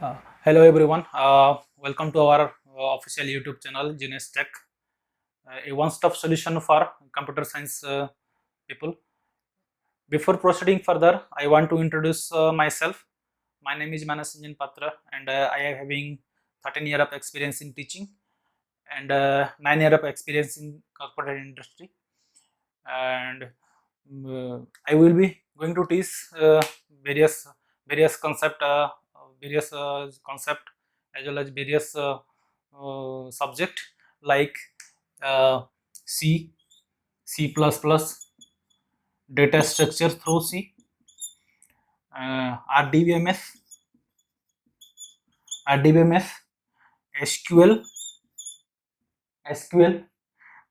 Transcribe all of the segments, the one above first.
Uh, Hello everyone, welcome to our official YouTube channel GNEXTTECH, a one-stop solution for computer science people. Before proceeding further, I want to introduce myself. My name is Manash Ranjan Patra and I am having 13 years of experience in teaching and 9 years of experience in corporate industry. And I will be going to teach various various concept various concept as well as various subject like uh, C, C++, data structure through C, RDBMS, SQL,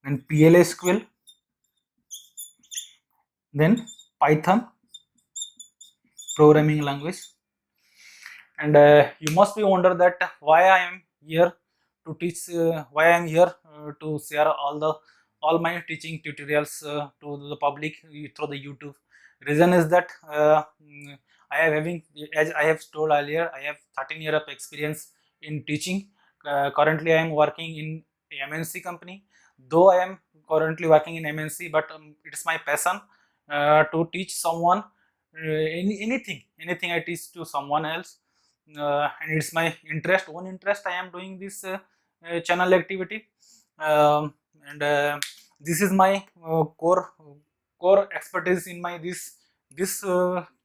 then PLSQL, then Python programming language. And you must be wonder that why I am here to teach, why I am here to share all my teaching tutorials to the public through the YouTube. Reason is that I am having, as I have told earlier, I have 13 years of experience in teaching. Currently I am working in a MNC company. Though I am currently working in MNC, but it is my passion to teach someone anything I teach to someone else, and it's my own interest. I am doing this channel activity, and this is my core expertise in my this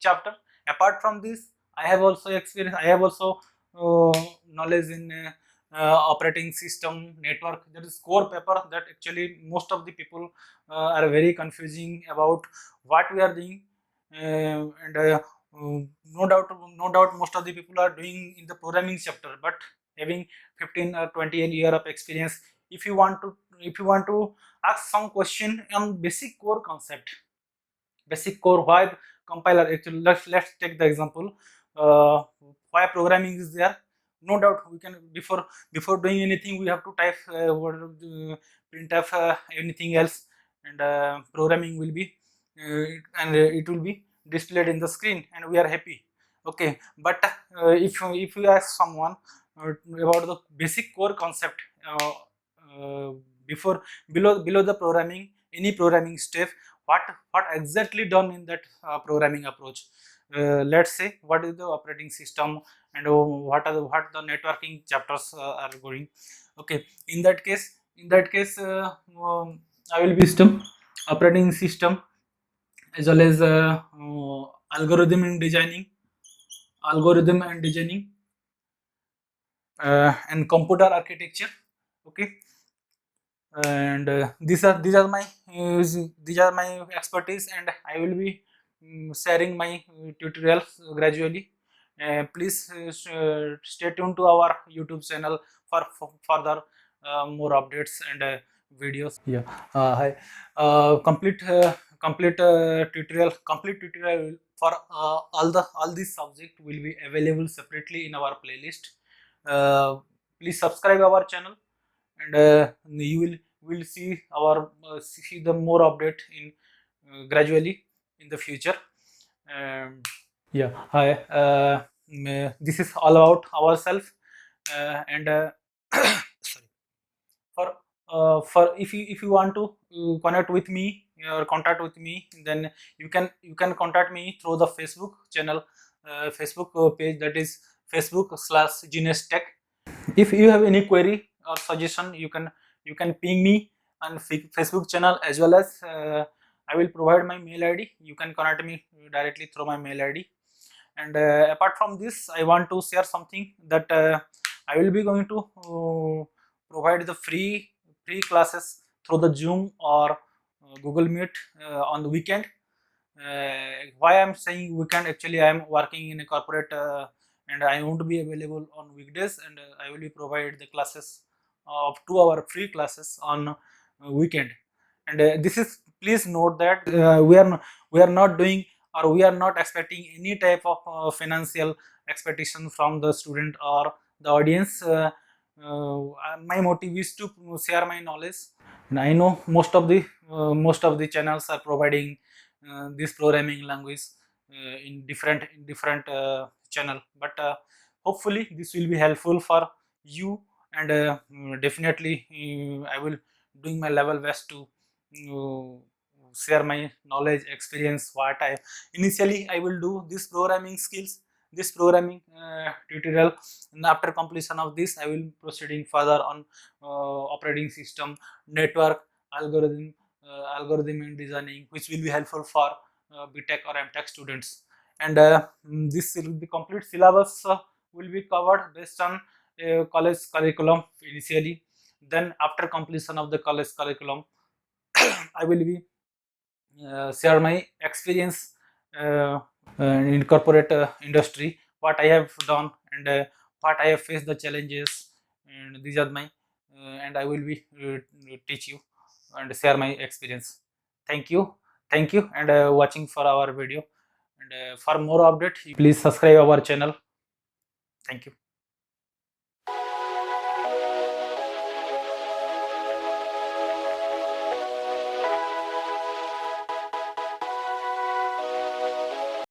chapter. Apart from this, I have also experience, I have also knowledge in operating system network. That is core paper that actually most of the people are very confusing about what we are doing, and no doubt most of the people are doing in the programming chapter, but having 15 or 20 year of experience, if you want to ask some question on basic core concept, basic core why compiler, actually let's take the example, why programming is there. No doubt we can, before doing anything, we have to type printf anything else, and programming will be and it will be displayed in the screen and we are happy. Okay, but if you ask someone about the basic core concept, before below the programming, any programming step, what exactly done in that programming approach. Let's say what is the operating system, and what the networking chapters are going. Okay, in that case I will be system, operating system, as well as algorithm and designing, algorithm and designing and computer architecture. Okay, and these are my expertise, and I will be sharing my tutorials gradually. Please stay tuned to our YouTube channel for further more updates and videos. Yeah, hi. Complete tutorial for all these subject will be available separately in our playlist. Please subscribe our channel, and you will see our see the more update in gradually in the future. Yeah, hi. This is all about ourselves, and sorry, for if you want to connect with me or contact with me, then you can contact me through the Facebook channel, Facebook page, that is Facebook/GNEXTTECH. If you have any query or suggestion, you can ping me on Facebook channel, as well as I will provide my mail ID. You can contact me directly through my mail ID. And apart from this, I want to share something that I will be going to provide the free classes through the Zoom or Google Meet on the weekend. Why I'm saying weekend, actually I am working in a corporate, and I won't be available on weekdays, and I will be provide the classes of 2 hour free classes on weekend. And this is, please note that we are not doing, or we are not expecting any type of financial expectation from the student or the audience. My motive is to share my knowledge, and I know most of the channels are providing this programming language in different channel, but hopefully this will be helpful for you, and definitely I will doing my level best to share my knowledge, experience, what I initially I will do this programming skills, this programming tutorial, and after completion of this I will proceeding further on operating system, network, algorithm and designing, which will be helpful for BTech or MTech students. And this will be complete syllabus will be covered based on college curriculum initially. Then after completion of the college curriculum I will be share my experience in corporate industry, what I have done, and what I have faced the challenges, and these are my and I will be teach you and share my experience. Thank you, thank you, and watching for our video. And for more update, please subscribe our channel. Thank you.